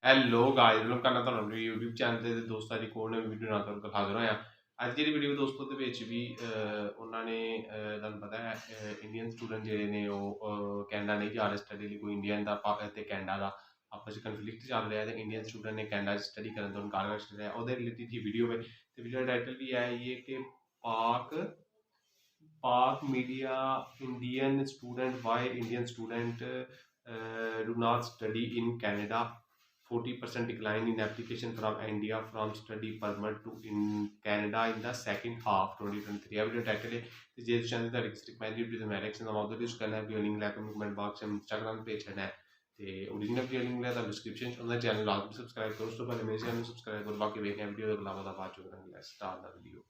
Hello guys welcome ਕਰਨਾ ਤੁਹਾਨੂੰ ਆਪਣੇ YouTube ਚੈਨਲ ਤੇ ਦੋਸਤਾਂ ਦੀ ਕੋਲ ਨਵੀਂ ਵੀਡੀਓ ਨਾਲ ਤੁਹਾਨੂੰ ਹਾਜ਼ਰ ਹੋਇਆ। ਅੱਜ ਦੀ ਵੀਡੀਓ ਦੋਸਤੋ ਦੇ ਵਿੱਚ ਵੀ ਉਹਨਾਂ ਨੇ ਤੁਹਾਨੂੰ ਪਤਾ ਹੈ ਇੰਡੀਅਨ ਸਟੂਡੈਂਟ ਜਿਹੜੇ ਨੇ ਉਹ ਕੈਨੇਡਾ ਨਹੀਂ ਜਾ ਰਹੇ ਸਟੱਡੀ ਲਈ। ਕੋਈ ਇੰਡੀਅਨ ਦਾ ਤੇ ਕੈਨੇਡਾ ਦਾ ਆਪਸ ਵਿੱਚ ਕਨਫਲਿਕਟ ਚੱਲ ਰਿਹਾ ਤੇ ਇੰਡੀਅਨ ਸਟੂਡੈਂਟ ਨੇ ਕੈਨੇਡਾ 'ਚ ਸਟੱਡੀ ਕਰਨ ਤੋਂ ਇਨਕਾਰ ਕਰ ਰਿਹਾ। ਉਹਦੇ ਰਿਲੇਟਿਡ ਦੀ ਵੀਡੀਓ ਹੈ ਤੇ ਵੀਡੀਓ ਦਾ टाइटल भी है ये कि पाक media Indian student why Indian student do not study in Canada, 40% decline in application from India from study permit to in Canada in the second half 2023। video title है तो जे चैनल दा recommended to the मैरिक्स and all the use करना है link ला comment box में Instagram page है ते ओरिजिनल वीडियो लिंक ला डिस्क्रिप्शन च उनका चैनल लाजमी सब्सक्राइब करो। उससे पहले मेरे चैनल सब्सक्राइब करो। बाकी देखें वीडियो अगला वाला बाद चो करेंगे। Start the video.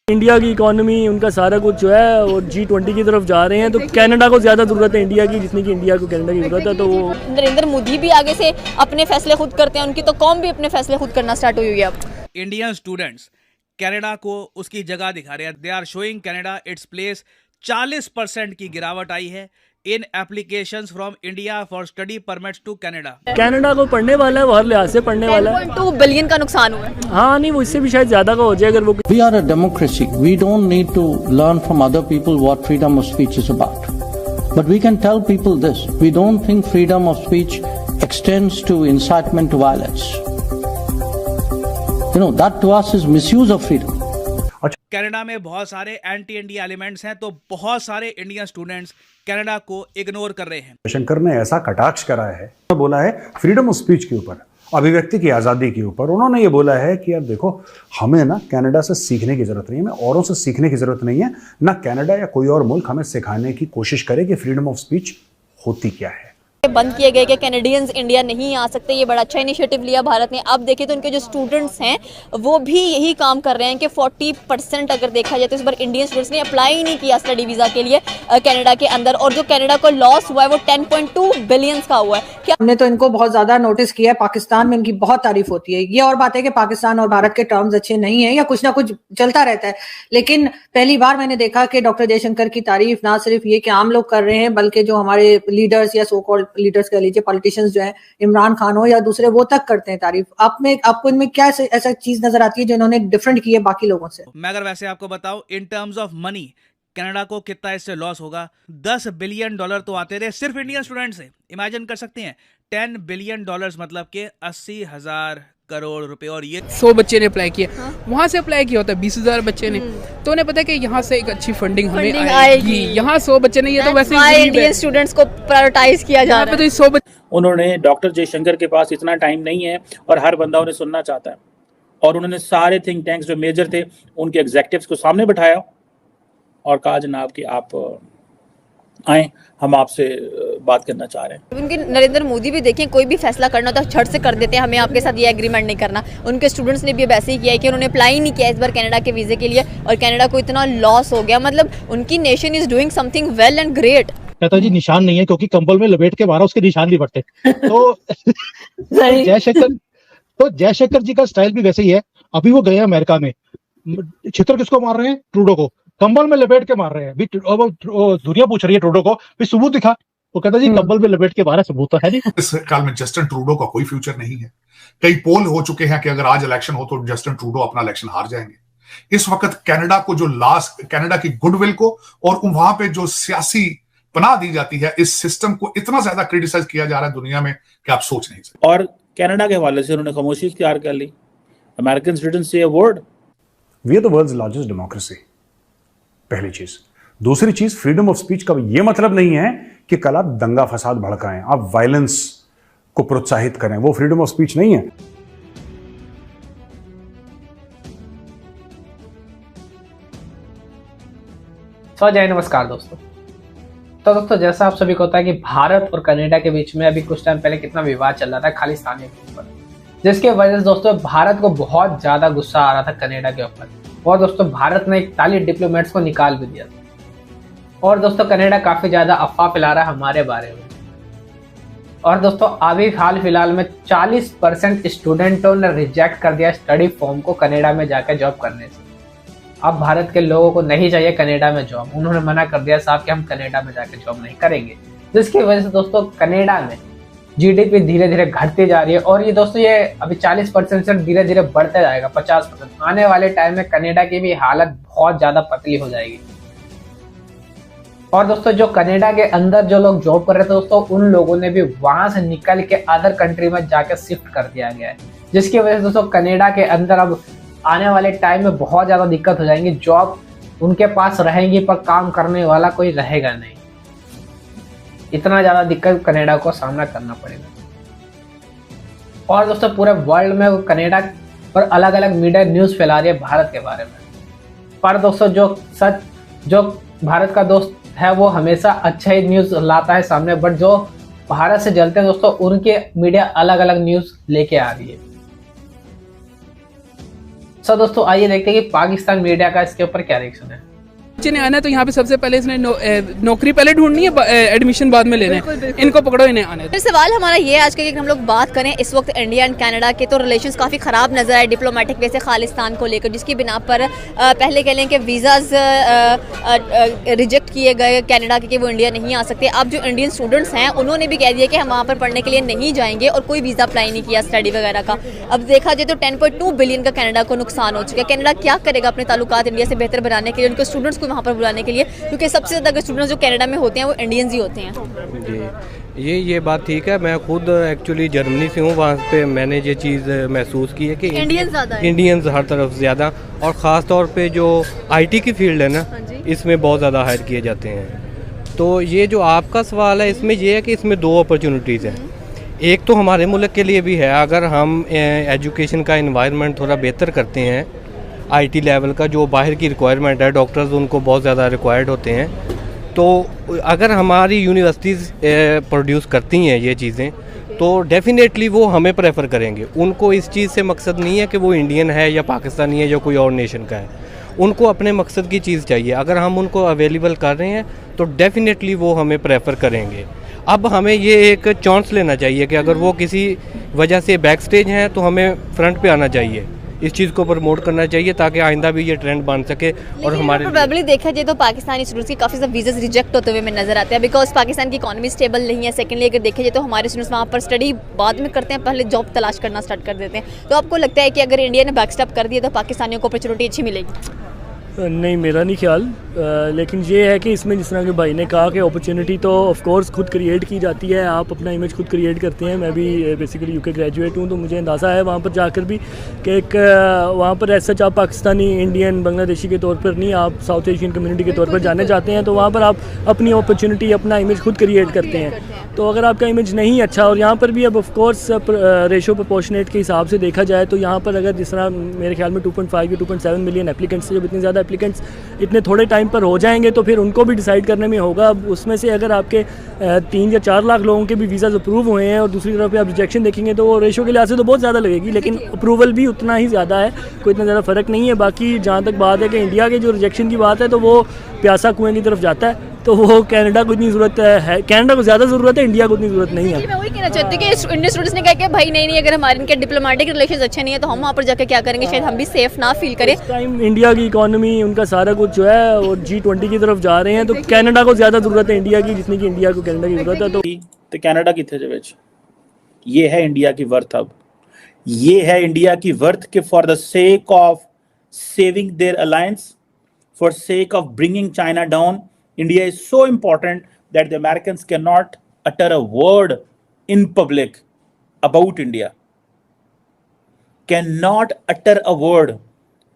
इंडिया की इकोनॉमी उनका सारा कुछ जो है और G20 की तरफ जा रहे हैं, तो कनाडा को ज़्यादा ज़रूरत है इंडिया की जितनी कि इंडिया को कनाडा की ज़रूरत है। तो वो नरेंद्र मोदी भी आगे से अपने फैसले खुद करते हैं, उनकी तो कौम भी अपने फैसले खुद करना स्टार्ट हुई है। अब इंडियन स्टूडेंट्स कनाडा को उसकी जगह दिखा रहे हैं। They are showing Canada its place. 40% की गिरावट आई है in applications from India for study permits to Canada को पढ़ने वाला है, वो हर लिहाज से पढ़ने वाला है। 10.2 बिलियन का नुकसान हुआ है। हाँ नहीं, वो इससे भी शायद ज़्यादा का हो जाए अगर वो। We are a democracy. We don't need to learn from other people what freedom of speech is about. But we can tell people this. We don't think freedom of speech extends to incitement to violence. You know, that to us is misuse of freedom. Canada में बहुत सारे anti India elements हैं, तो बहुत सारे Indian students Canada को ignore कर रहे हैं। शंकर ने ऐसा कटाक्ष करा है, बोला है फ्रीडम ऑफ स्पीच के ऊपर, अभिव्यक्ति की आज़ादी के ऊपर। उन्होंने ये बोला है कि यार देखो, हमें ना कनाडा से सीखने की ज़रूरत नहीं है, हमें औरों से सीखने की ज़रूरत नहीं है। ना कनाडा या कोई और मुल्क हमें सिखाने की कोशिश करे कि फ्रीडम ऑफ स्पीच होती क्या है। बंद किए गए कि कैनेडियंस इंडिया नहीं आ सकते, ये बड़ा अच्छा इनिशिएटिव लिया भारत ने। अब देखिए तो उनके जो स्टूडेंट्स हैं वो भी यही काम कर रहे हैं कि 40% अगर देखा जाए तो इस बार इंडियन स्टूडेंट्स ने अप्लाई ही नहीं किया स्टडी वीज़ा के लिए कनाडा के अंदर। और जो कनाडा को लॉस हुआ है वो 10.2 बिलियन का हुआ है। क्या हमने तो इनको बहुत ज्यादा नोटिस किया है, पाकिस्तान में इनकी बहुत तारीफ होती है। ये और बात है कि पाकिस्तान और भारत के टर्म्स अच्छे नहीं है या कुछ ना कुछ चलता रहता है, लेकिन पहली बार मैंने देखा कि डॉक्टर जयशंकर की तारीफ ना सिर्फ ये कि आम लोग कर रहे हैं, बल्कि जो हमारे लीडर्स या सो कॉल्ड लीडर्स कह लीजिए, पॉलिटिशियंस जो है, इमरान खान हो या दूसरे, वो तक करते हैं तारीफ। आपको इनमें क्या ऐसा चीज नजर आती है जो इन्होंने डिफरेंट की है बाकी लोगों से? मैं अगर वैसे आपको बताऊं in terms of money Canada को कितना इससे लॉस होगा। $10 बिलियन तो आते रहे सिर्फ इंडियन स्टूडेंट से। इमेजिन कर सकते हैं $10 बिलियन मतलब के 80,000 करोड़ रुपए। और ये 100 बच्चे ने अप्लाई किया, वहाँ से अप्लाई किया होता है 20,000 बच्चे ने, तो उन्हें पता है कि यहाँ से एक अच्छी फंडिंग हमें आएगी। यहाँ 100 बच्चे ने, ये तो वैसे ही इंडियन स्टूडेंट्स को प्रायोरिटाइज किया जा रहा है। तो 100 बच्चे उन्होंने, डॉक्टर जयशंकर के पास इतना टाइम नहीं है और हर बंदा उन्हें सुनना चाहता है, और उन्होंने सारे थिंक टैंक्स जो मेजर थे उनके एग्जेक्टिव्स को सामने बिठाया और कहा जनाब कि आप आए, हम आपसे बात करना चाह रहे हैं। उनके नरेंद्र मोदी भी देखें, कोई भी फैसला करना तो झट से कर देते हैं, हमें आपके साथ ये एग्रीमेंट नहीं करना। उनके स्टूडेंट्स ने भी अब ऐसे ही किया है कि उन्होंने अप्लाई नहीं किया इस बार कनाडा के वीजे के लिए, और कनाडा को इतना लॉस हो गया। मतलब उनकी nation is doing something well and great. कहता जी निशान नहीं है क्योंकि कंबल में लपेट के मारा, उसके निशान नहीं पड़ते। तो जयशंकर जी का स्टाइल भी वैसे ही है। अभी वो गए अमेरिका में, छितर किसको मार रहे हैं? ट्रूडो को कंबल में लपेट के मार रहे हैं। दुनिया पूछ रही है ट्रूडो को भी सबूत दिखा, वो कहता जी कंबल में लपेट के मारा, सबूत तो है नहीं। इस काल में जस्टिन ट्रूडो का कोई फ्यूचर नहीं है। कई पोल हो चुके हैं कि अगर आज इलेक्शन हो तो जस्टिन ट्रूडो अपना इलेक्शन हार जाएंगे। इस वक्त कनाडा को जो कनाडा की गुडविल को और वहां पे जो सियासी पनाह दी जाती है, इस सिस्टम को इतना ज्यादा क्रिटिसाइज किया जा रहा है दुनिया में कि आप सोच नहीं सकते। और कनाडा के हवाले से उन्होंने खामोशी इख्तियार कर ली। अमेरिकन स्टूडेंट्स से word, we are the world's largest democracy, पहली चीज। दूसरी चीज, फ्रीडम ऑफ स्पीच का ये मतलब नहीं है कि कल आप दंगा फसाद भड़काएं, आप वायलेंस को प्रोत्साहित करें, वो फ्रीडम ऑफ स्पीच नहीं है। जय नमस्कार दोस्तों। तो दोस्तों, जैसा आप सभी को पता है कि भारत और कनाडा के बीच में अभी कुछ टाइम पहले कितना विवाद चल रहा था खालिस्तानियों के ऊपर, जिसके वजह से दोस्तों भारत को बहुत ज्यादा गुस्सा आ रहा था कनाडा के ऊपर। और दोस्तों भारत ने 41 डिप्लोमेट्स को निकाल भी दिया था। और दोस्तों कनाडा काफी ज्यादा अफवाह फैला रहा है हमारे बारे में। और दोस्तों अभी हाल फिलहाल में 40% स्टूडेंटों ने रिजेक्ट कर दिया स्टडी फॉर्म को कनाडा में जाकर जॉब करने से। अब भारत के लोगों को नहीं चाहिए कनाडा में जॉब, उन्होंने मना कर दिया साहब कि हम कनाडा में जाकर जॉब नहीं करेंगे, जिसकी वजह से दोस्तों कनाडा में जीडीपी धीरे धीरे घटती जा रही है और ये दोस्तों ये अभी 40% से धीरे धीरे बढ़ते जाएगा 50%। आने वाले टाइम में कनाडा की भी हालत बहुत ज्यादा पतली हो जाएगी। और दोस्तों जो कनाडा के अंदर जो लोग जॉब कर रहे थे दोस्तों, उन लोगों ने भी वहां से निकल के अदर कंट्री में जाकर शिफ्ट कर दिया गया है, जिसकी वजह से दोस्तों कनाडा के अंदर अब आने वाले टाइम में बहुत ज्यादा दिक्कत हो जाएंगी। जॉब उनके पास रहेंगी पर काम करने वाला कोई रहेगा नहीं, इतना ज्यादा दिक्कत कनाडा को सामना करना पड़ेगा। और दोस्तों पूरे वर्ल्ड में कनाडा और अलग अलग मीडिया न्यूज फैला रही है भारत के बारे में, पर दोस्तों जो भारत का दोस्त है वो हमेशा अच्छा ही न्यूज लाता है सामने, बट जो भारत से जलते हैं दोस्तों उनके मीडिया अलग अलग न्यूज लेके आ रही है। सो दोस्तों आइए देखते हैं कि पाकिस्तान मीडिया का इसके ऊपर क्या रिएक्शन है। बच्चे ने आना है तो यहाँ पे सबसे पहले इसने नौकरी पहले ढूंढनी है, एडमिशन बाद में लेना है, इनको पकड़ो इन्हें आने। फिर सवाल हमारा ये आज का कि हम लोग बात करें इस वक्त इंडिया एंड कनाडा के, तो रिलेशंस काफ़ी ख़राब नजर आए डिप्लोमेटिक वे से खालिस्तान को लेकर, जिसकी बिना पर पहले कह लें कि वीज़ाज रिजेक्ट किए गए कनाडा के कि वो इंडिया नहीं आ सकते। अब जो इंडियन स्टूडेंट्स हैं उन्होंने भी कह दिया कि हम वहाँ पर पढ़ने के लिए नहीं जाएंगे और कोई वीज़ा अप्लाई नहीं किया स्टडी वगैरह का। अब देखा जाए तो 10.2 बिलियन का कनाडा को नुकसान हो चुका है। कनाडा क्या करेगा अपने ताल्लुकात इंडिया से बेहतर बनाने के लिए, उनके स्टूडेंट्स को वहाँ पर बुलाने के लिए, क्योंकि सबसे ज़्यादा स्टूडेंट्स जो कनाडा में होते हैं वो इंडियंस ही होते हैं। जी ये बात ठीक है। मैं खुद एक्चुअली जर्मनी से हूँ, वहाँ पे मैंने ये चीज़ महसूस की है कि इंडियंस हर तरफ ज़्यादा, और ख़ास तौर पे जो आईटी की फील्ड है ना, इसमें बहुत ज़्यादा हायर किए जाते हैं। तो ये जो आपका सवाल है इसमें ये है कि इसमें दो अपॉर्चुनिटीज़ हैं। एक तो हमारे मुल्क के लिए भी है, अगर हम एजुकेशन का इन्वायरमेंट थोड़ा बेहतर करते हैं, आईटी लेवल का जो बाहर की रिक्वायरमेंट है, डॉक्टर्स उनको बहुत ज़्यादा रिक्वायर्ड होते हैं, तो अगर हमारी यूनिवर्सिटीज़ प्रोड्यूस करती हैं ये चीज़ें तो डेफिनेटली वो हमें प्रेफर करेंगे। उनको इस चीज़ से मकसद नहीं है कि वो इंडियन है या पाकिस्तानी है या कोई और नेशन का है, उनको अपने मकसद की चीज़ चाहिए। अगर हम उनको अवेलेबल कर रहे हैं तो डेफिनेटली वो हमें प्रेफर करेंगे। अब हमें ये एक चांस लेना चाहिए कि अगर वो किसी वजह से बैक स्टेज हैं तो हमें फ्रंट पे आना चाहिए, इस चीज़ को प्रमोट करना चाहिए ताकि आइंदा भी ये ट्रेंड बन सके। और हमारे प्रोबेबली देखा जाए तो पाकिस्तानी स्टूडेंट्स की काफ़ी ज़्यादा वीज़ास रिजेक्ट होते हुए में नजर आते हैं, बिकॉज पाकिस्तान की इकोनॉमी स्टेबल नहीं है। सेकेंडली अगर देखा जाए तो हमारे स्टूडेंट्स वहाँ पर स्टडी बाद में करते हैं, पहले जॉब तलाश करना स्टार्ट कर देते हैं। तो आपको लगता है कि अगर इंडिया ने बैकस्टैप कर दिया तो पाकिस्तानियों को अपॉर्चुनिटी अच्छी मिलेगी? नहीं, मेरा नहीं ख्याल, लेकिन ये है कि इसमें जिस तरह के भाई ने कहा कि अपॉर्चुनिटी तो ऑफ कोर्स खुद क्रिएट की जाती है, आप अपना इमेज खुद क्रिएट करते हैं। मैं भी बेसिकली यूके ग्रेजुएट हूँ, तो मुझे अंदाज़ा है वहाँ पर जाकर भी कि एक वहाँ पर ऐसा आप पाकिस्तानी, इंडियन, बांग्लादेशी के तौर पर नहीं, आप साउथ एशियन कम्युनिटी के तौर पर जाने जाते हैं, तो वहाँ पर आप अपनी अपॉर्चुनिटी, अपना इमेज खुद क्रिएट करते हैं। तो अगर आपका इमेज नहीं अच्छा, और यहाँ पर भी अब ऑफ कोर्स रेशो प्रोपोर्शनेट के हिसाब से देखा जाए तो यहाँ पर अगर जिस तरह मेरे ख्याल में 2.5 या 2.7 मिलियन एप्लीकेंट्स, जब इतने ज़्यादा एप्लीकेंट्स इतने थोड़े टाइम पर हो जाएंगे तो फिर उनको भी डिसाइड करने में होगा। अब उसमें से अगर आपके 3 या 4 लाख लोगों के भी वीज़ाज अप्रूव हुए हैं और दूसरी तरफ पे आप रिजेक्शन देखेंगे तो वो रेशो के लिहाज से तो बहुत ज़्यादा लगेगी, लेकिन अप्रूवल भी उतना ही ज़्यादा है, कोई इतना ज़्यादा फ़र्क नहीं है। बाकी जहाँ तक बात है कि इंडिया के जो रिजेक्शन की बात है तो वो प्यासा कुएँ की तरफ जाता है, तो वो कनाडा को इतनी ज़रूरत है, कनाडा को ज़्यादा ज़रूरत है, इंडिया को इतनी ज़रूरत नहीं है। मैं वही कहना चाहती हूँ कि इंडियन स्टूडेंट्स ने कहा कि भाई नहीं, अगर हमारे इनके डिप्लोमेटिक रिलेशंस अच्छे नहीं है तो हम वहाँ पर जाकर क्या करेंगे, शायद हम भी सेफ ना फील करें। इस टाइम इंडिया की इकोनॉमी, उनका सारा कुछ जो है वो G20 की तरफ जा रहे हैं, तो कनाडा को ज़्यादा ज़रूरत है इंडिया की जितनी कि इंडिया को कनाडा की ज़रूरत है। तो कनाडा कितने जे विच ये है इंडिया की वर्थ। अब ये है इंडिया की वर्थ कि for the sake of saving their alliance, for sake of bringing China down, India is so important that the Americans cannot utter a word in public about India. Cannot utter a word.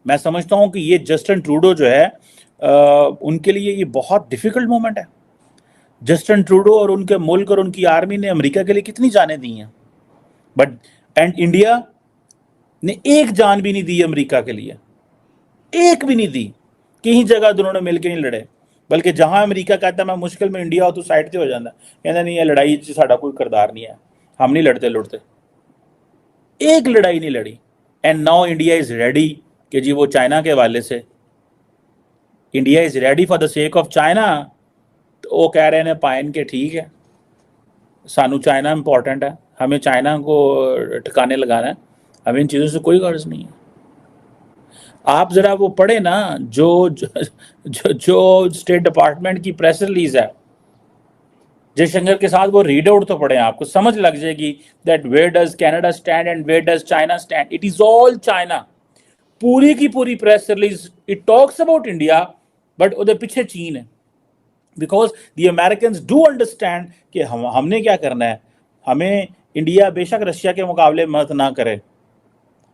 मैं समझता हूं कि ये Justin Trudeau जो है उनके लिए ये बहुत डिफिकल्ट मोमेंट है। जस्टिन ट्रूडो और उनके मुल्क और उनकी आर्मी ने अमेरिका के लिए कितनी जानें दी हैं, बट एंड इंडिया ने एक जान भी नहीं दी अमेरिका के लिए, एक भी नहीं दी। कहीं जगह दोनों ने मिलकर नहीं लड़े, बल्कि जहां अमेरिका कहता है मैं मुश्किल में इंडिया हो तो साइड से हो जाता, कहता नहीं ये लड़ाई से साडा कोई किरदार नहीं है, हम नहीं लड़ते लुड़ते, एक लड़ाई नहीं लड़ी। And now India is ready कि जी वो चाइना के हवाले से, India is ready for the sake of China. तो वो कह रहे हैं पाइन के ठीक है, सानू चाइना इंपॉर्टेंट है, हमें चाइना को ठिकाने लगाना है, हमें इन चीज़ों से कोई गर्ज नहीं है। आप जरा वो पढ़े ना जो स्टेट डिपार्टमेंट की प्रेस रिलीज है जयशंकर के साथ, वो रीड आउट तो पढ़े, आपको समझ लग जाएगी that where does Canada stand and where does China stand. It is all China. पूरी की पूरी press release it talks about India, but उधर पीछे चीन है। Because the Americans do understand कि हमने क्या करना है। हमें इंडिया बेशक रशिया के मुकाबले मत ना करे,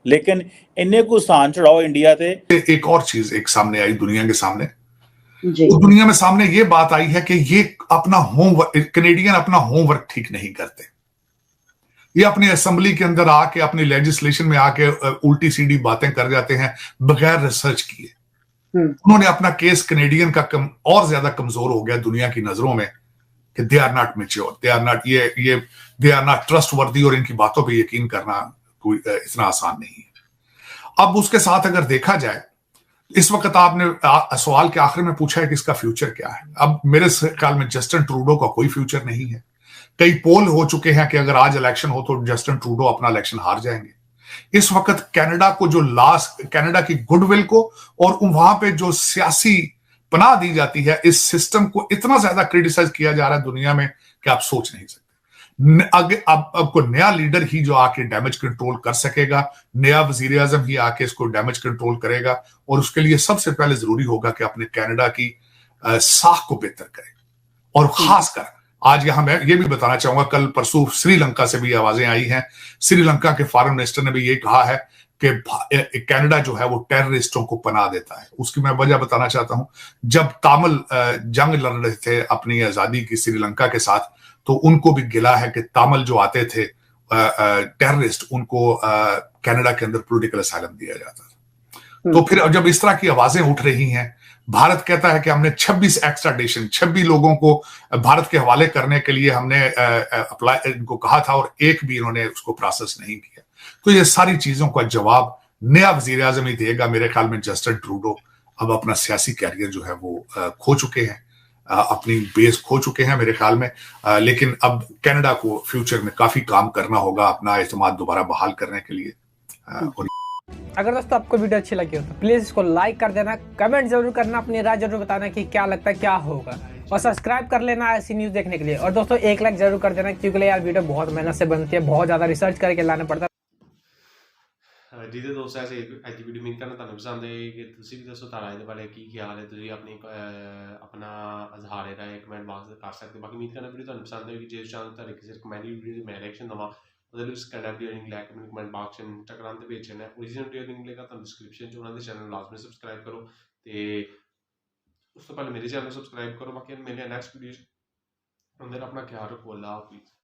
लेकिन इन्हें को सान चढ़ाओ इंडिया ते। एक और चीज एक सामने आई दुनिया के सामने, तो दुनिया में सामने ये बात आई है कि ये अपना होमवर्क, कनेडियन अपना होमवर्क ठीक नहीं करते। ये अपनी असेंबली के अंदर आके, अपनी लेजिस्लेशन में आके उल्टी सीधी बातें कर जाते हैं बगैर रिसर्च किए। उन्होंने अपना केस कनेडियन का और ज्यादा कमजोर हो गया दुनिया की नजरों में कि they are not mature, they are not they are not trustworthy, और इनकी बातों पे यकीन करना कोई इतना आसान नहीं है। अब उसके साथ अगर देखा जाए, इस वक्त आपने सवाल के आखिर में पूछा है कि इसका फ्यूचर क्या है। अब मेरे ख्याल में जस्टिन ट्रूडो का कोई फ्यूचर नहीं है। कई पोल हो चुके हैं कि अगर आज इलेक्शन हो तो जस्टिन ट्रूडो अपना इलेक्शन हार जाएंगे। इस वक्त कनाडा को जो कनाडा की गुडविल को और वहां पे जो सियासी पनाह दी जाती है, इस सिस्टम को इतना ज्यादा क्रिटिसाइज किया जा रहा है दुनिया में कि आप सोच नहीं सकते। अब को नया लीडर ही जो आके डैमेज कंट्रोल कर सकेगा, नया वजीर आजम ही आके इसको डैमेज कंट्रोल करेगा, और उसके लिए सबसे पहले जरूरी होगा कि अपने कनाडा की साख को बेहतर करे। और खासकर आज यहां मैं ये भी बताना चाहूंगा, कल परसों श्रीलंका से भी आवाजें आई हैं। श्रीलंका के फॉरेन मिनिस्टर ने भी ये कहा है कि कनाडा जो है वो टेररिस्टों को पनाह देता है। उसकी मैं वजह बताना चाहता हूं। जब तामिल जंग लड़ रहे थे अपनी आजादी की श्रीलंका के साथ, तो उनको भी गिला है कि तामिल जो आते थे टेररिस्ट, उनको कनाडा के अंदर पॉलिटिकल असाइलम दिया जाता था। तो फिर जब इस तरह की आवाजें उठ रही हैं, भारत कहता है कि हमने 26 एक्स्ट्राडिशन 26 लोगों को भारत के हवाले करने के लिए हमने अप्लाई इनको कहा था, और एक भी इन्होंने उसको प्रोसेस नहीं किया। तो ये सारी चीजों का जवाब नया वजीर आजम ही देगा। मेरे ख्याल में जस्टिन ट्रूडो अब अपना सियासी कैरियर जो है वो खो चुके हैं, अपनी बेस खो चुके हैं मेरे ख्याल में। लेकिन अब कनाडा को फ्यूचर में काफी काम करना होगा अपना एतमाद दोबारा बहाल करने के लिए। अगर दोस्तों आपको वीडियो अच्छी लगी हो तो प्लीज इसको लाइक कर देना, कमेंट जरूर करना, अपनी राय जरूर बताना कि क्या लगता है क्या होगा, और सब्सक्राइब कर लेना ऐसी न्यूज देखने के लिए। और दोस्तों एक लाइक जरूर कर देना, क्योंकि यार वीडियो बहुत मेहनत से बनती है, बहुत ज्यादा रिसर्च करके लाना पड़ता है। जी तो दोस्तों ऐसे आज की वीडियो उम्मीद करना ਤੁਹਾਨੂੰ ਪਸੰਦ ਆਏਗੀ। ਤੁਸੀਂ ਵੀ ਦੱਸੋ ਤੁਹਾਡਾ ਇਹਦੇ ਬਾਰੇ ਕੀ ਖਿਆਲ ਹੈ। ਤੁਸੀਂ ਆਪਣਾ ਇਜ਼ਹਾਰ ਰਾਏ ਕਮੈਂਟ ਬਾਕਸ ਵਿੱਚ ਕਰ ਸਕਦੇ ਹੋ। ਬਾਕੀ ਉਮੀਦ ਕਰਨਾ ਵੀਡੀਓ ਤੁਹਾਨੂੰ ਪਸੰਦ ਆਏਗੀ। ਜੇ ਚਾਹੋ ਤਾਂ ਕਿਸੇ ਰਿਕਮੈਂਡਡ ਵੀਡੀਓ ਦੀ ਮੈਂ ਰਿਐਕਸ਼ਨ ਦਵਾਂ, ਉਹਦੇ ਲਈ ਸਕੈਨਰ ਦੀ ਲਿੰਕ ਲੈ ਕੇ ਮੈਨੂੰ ਕਮੈਂਟ ਬਾਕਸ 'ਚ ਇੰਸਟਾਗ੍ਰਾਮ ਤੇ ਭੇਜਣਾ ਹੈ। ओरिजिनल ਵੀਡੀਓ ਲਿੰਕ ਮਿਲੇਗਾ ਤੁਹਾਨੂੰ ਡਿਸਕ੍ਰਿਪਸ਼ਨ 'ਚ। ਉਹਨਾਂ ਦੇ ਚੈਨਲ ਲਾਜ਼ਮੀ ਸਬਸਕ੍ਰਾਈਬ ਕਰੋ, ਤੇ ਉਸ ਤੋਂ ਪਹਿਲੇ ਮੇਰੇ ਚੈਨਲ ਨੂੰ ਸਬਸਕ੍ਰਾਈਬ ਕਰੋ। ਬਾਕੀ ਮਿਲਦੇ ਹਾਂ ਨੈਕਸਟ ਵੀਡੀਓ 'ਚ। ਉਹਦੇ ਨਾਲ ਆਪਣਾ ਖਿਆਲ ਰੱਖੋ। ਅੱਲਾ ਹਾਫਿਜ਼।